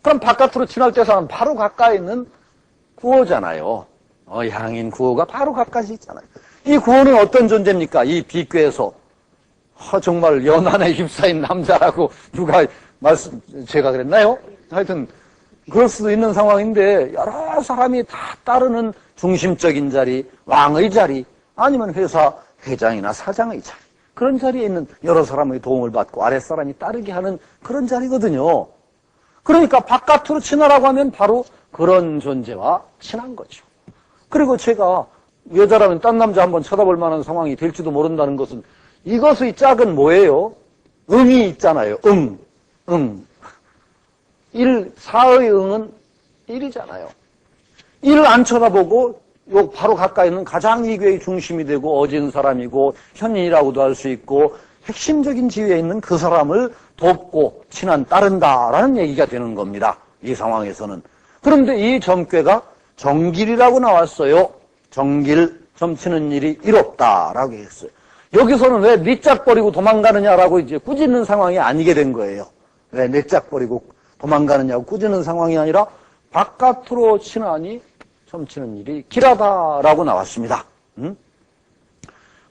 그럼 바깥으로 친할 때 사람 바로 가까이 있는 구호잖아요. 향인 구호가 바로 가까이 있잖아요. 이 구호는 어떤 존재입니까? 이 비교에서 정말 연한에 휩싸인 남자라고 누가 제가 그랬나요? 하여튼 그럴 수도 있는 상황인데 여러 사람이 다 따르는 중심적인 자리, 왕의 자리, 아니면 회사 회장이나 사장의 자리, 그런 자리에 있는 여러 사람의 도움을 받고 아랫사람이 따르게 하는 그런 자리거든요. 그러니까 바깥으로 친하라고 하면 바로 그런 존재와 친한 거죠. 그리고 제가 여자라면 딴 남자 한번 쳐다볼 만한 상황이 될지도 모른다는 것은 이것의 짝은 뭐예요? 응이 있잖아요. 응. 4의 응은 1이잖아요. 1을 안 쳐다보고 요 바로 가까이 있는 가장 이교의 중심이 되고 어진 사람이고 현인이라고도 할 수 있고 핵심적인 지위에 있는 그 사람을 돕고 친한 따른다라는 얘기가 되는 겁니다. 이 상황에서는. 그런데 이 점괘가 정길이라고 나왔어요. 정길, 점치는 일이 이롭다라고 했어요. 여기서는 왜 네 짝 버리고 도망가느냐라고 이제 꾸짖는 상황이 아니게 된 거예요. 왜 네 짝 버리고 도망가느냐고 꾸짖는 상황이 아니라 바깥으로 친하니 점치는 일이 길하다라고 나왔습니다.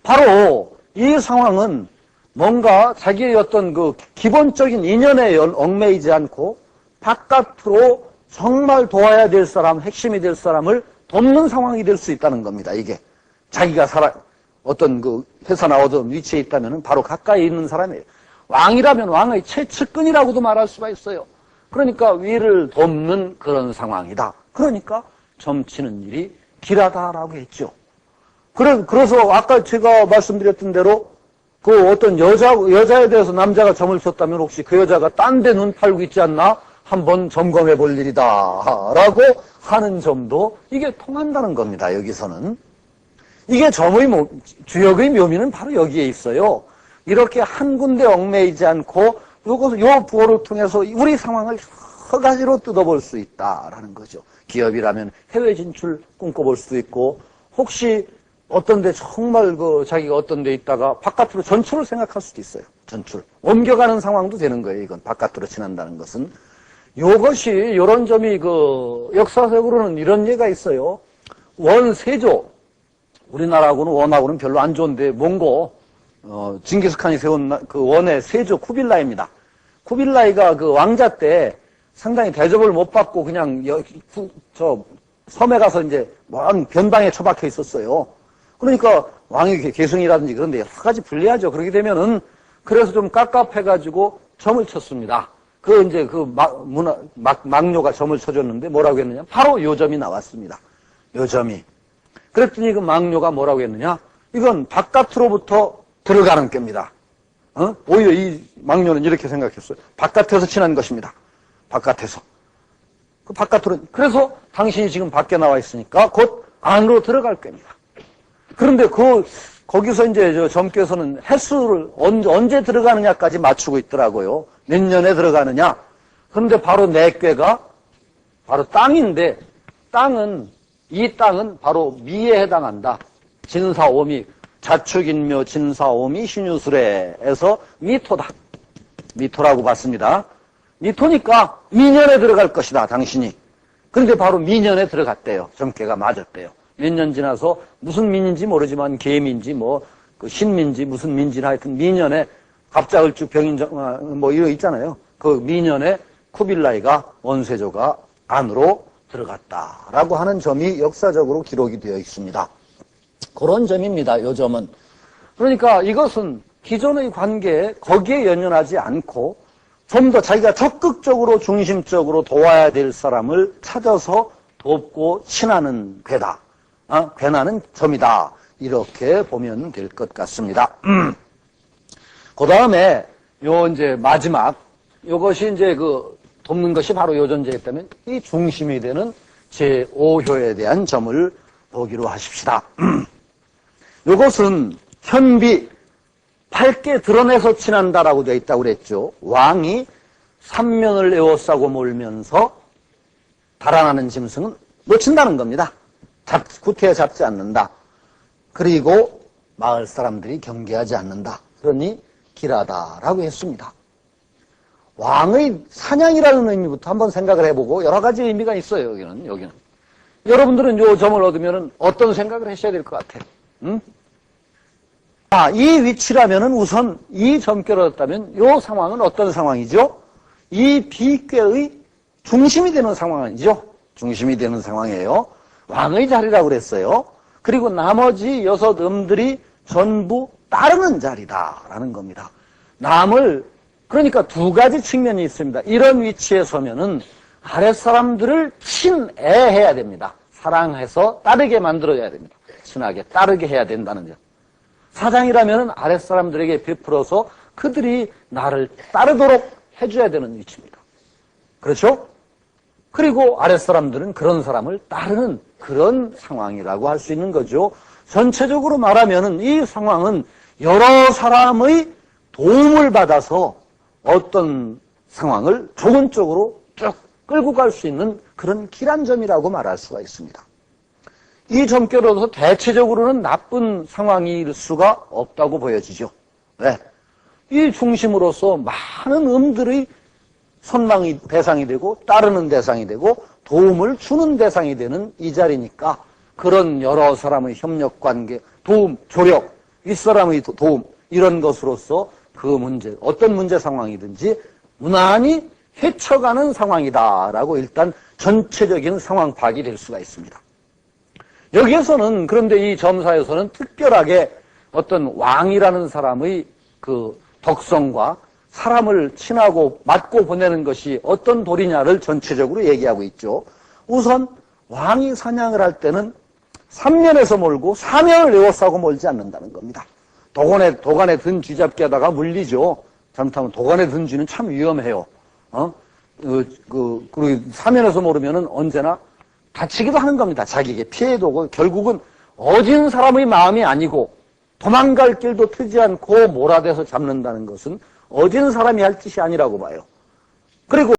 바로 이 상황은 뭔가 자기의 어떤 그 기본적인 인연에 얽매이지 않고 바깥으로 정말 도와야 될 사람, 핵심이 될 사람을 돕는 상황이 될 수 있다는 겁니다. 이게 자기가 어떤 그 회사나 어떤 위치에 있다면 바로 가까이 있는 사람이에요. 왕이라면 왕의 최측근이라고도 말할 수가 있어요. 그러니까 위를 돕는 그런 상황이다. 그러니까 점치는 일이 길하다라고 했죠. 그래서 아까 제가 말씀드렸던 대로 그 어떤 여자에 대해서 남자가 점을 쳤다면 혹시 그 여자가 딴 데 눈 팔고 있지 않나 한번 점검해 볼 일이다 라고 하는 점도 이게 통한다는 겁니다. 여기서는. 이게 주역의 묘미는 바로 여기에 있어요. 이렇게 한 군데 얽매이지 않고 요 부호를 통해서 우리 상황을 여러 가지로 뜯어볼 수 있다라는 거죠. 기업이라면 해외 진출 꿈꿔볼 수도 있고, 혹시 어떤 데 정말 자기가 어떤 데 있다가 바깥으로 전출을 생각할 수도 있어요. 전출. 옮겨가는 상황도 되는 거예요. 이건 바깥으로 친한다는 것은. 요것이, 요런 점이 역사적으로는 이런 예가 있어요. 원세조. 우리나라하고는 원하고는 별로 안 좋은데, 몽고, 징기스칸이 세운 그 원의 세조 쿠빌라이입니다. 쿠빌라이가 그 왕자 때 상당히 대접을 못 받고 그냥 섬에 가서 이제 먼 변방에 처박혀 있었어요. 그러니까 왕의 계승이라든지 그런데 여러 가지 불리하죠. 그렇게 되면은 그래서 좀 깝깝해가지고 점을 쳤습니다. 막료가 점을 쳐줬는데 뭐라고 했느냐? 바로 요 점이 나왔습니다. 요 점이. 그랬더니 그 막료가 뭐라고 했느냐? 이건 바깥으로부터 들어가는 겁니다. 오히려 이 막료는 이렇게 생각했어요. 바깥에서 친한 것입니다. 바깥에서. 그 바깥으로. 그래서 당신이 지금 밖에 나와 있으니까 곧 안으로 들어갈 겁니다. 그런데 거기서 이제 점괘서는 횟수를 언제 들어가느냐까지 맞추고 있더라고요. 몇 년에 들어가느냐. 그런데 바로 내꾀가 바로 땅인데, 이 땅은 바로 미에 해당한다. 진사오미, 자축인묘 진사오미 신유술에서 미토다. 미토라고 봤습니다. 미토니까 미년에 들어갈 것이다, 당신이. 그런데 바로 미년에 들어갔대요. 점괘가 맞았대요. 몇 년 지나서 무슨 민인지 모르지만 계민지 그 신민지 무슨 민지나 하여튼 미년에 갑자을쭉 병인정 이거 있잖아요. 그 미년에 쿠빌라이가 원세조가 안으로 들어갔다라고 하는 점이 역사적으로 기록이 되어 있습니다. 그런 점입니다. 요 점은. 그러니까 이것은 기존의 관계에 거기에 연연하지 않고 좀 더 자기가 적극적으로 중심적으로 도와야 될 사람을 찾아서 돕고 친하는 괴다. 괴나는 점이다. 이렇게 보면 될 것 같습니다. 그 다음에 이제 마지막 요것이 이제 돕는 것이 바로 요 존재였다면 이 중심이 되는 제5효에 대한 점을 보기로 하십시다. 요것은 현비 밝게 드러내서 친한다라고 되어 있다고 그랬죠. 왕이 삼면을 에워싸고 몰면서 달아나는 짐승은 놓친다는 겁니다. 구태여 잡지 않는다. 그리고 마을 사람들이 경계하지 않는다. 그러니 길하다라고 했습니다. 왕의 사냥이라는 의미부터 한번 생각을 해보고 여러 가지 의미가 있어요. 여기는. 여러분들은 요 점을 얻으면 어떤 생각을 하셔야 될 것 같아요? 응? 이 위치라면은 우선 이 점괘를 얻었다면 요 상황은 어떤 상황이죠? 이 비꾀의 중심이 되는 상황이죠. 중심이 되는 상황이에요. 왕의 자리라고 그랬어요. 그리고 나머지 6 음들이 전부 따르는 자리다라는 겁니다. 그러니까 2가지 측면이 있습니다. 이런 위치에 서면은 아랫사람들을 친애해야 됩니다. 사랑해서 따르게 만들어야 됩니다. 친하게 따르게 해야 된다는 점. 사장이라면 아랫사람들에게 베풀어서 그들이 나를 따르도록 해줘야 되는 위치입니다. 그렇죠? 그리고 아랫사람들은 그런 사람을 따르는 그런 상황이라고 할 수 있는 거죠. 전체적으로 말하면 이 상황은 여러 사람의 도움을 받아서 어떤 상황을 좋은 쪽으로 쭉 끌고 갈 수 있는 그런 기란점이라고 말할 수가 있습니다. 이 점괘로서 대체적으로는 나쁜 상황일 수가 없다고 보여지죠. 네. 이 중심으로서 많은 음들의 선망의 대상이 되고 따르는 대상이 되고 도움을 주는 대상이 되는 이 자리니까 그런 여러 사람의 협력관계, 도움, 조력, 윗사람의 도움 이런 것으로서 그 문제, 어떤 문제 상황이든지 무난히 헤쳐가는 상황이다라고 일단 전체적인 상황 파악이 될 수가 있습니다. 여기에서는 그런데 이 점사에서는 특별하게 어떤 왕이라는 사람의 그 덕성과 사람을 친하고 맞고 보내는 것이 어떤 도리냐를 전체적으로 얘기하고 있죠. 우선 왕이 사냥을 할 때는 3면에서 몰고 4면을 에워싸고 몰지 않는다는 겁니다. 도간에 든 쥐 잡기 하다가 물리죠. 잘못하면 도간에 든 쥐는 참 위험해요. 그리고 3면에서 모르면은 언제나 다치기도 하는 겁니다. 자기에게 피해도 오고 결국은 어진 사람의 마음이 아니고 도망갈 길도 트지 않고 몰아대서 잡는다는 것은 어진 사람이 할 짓이 아니라고 봐요. 그리고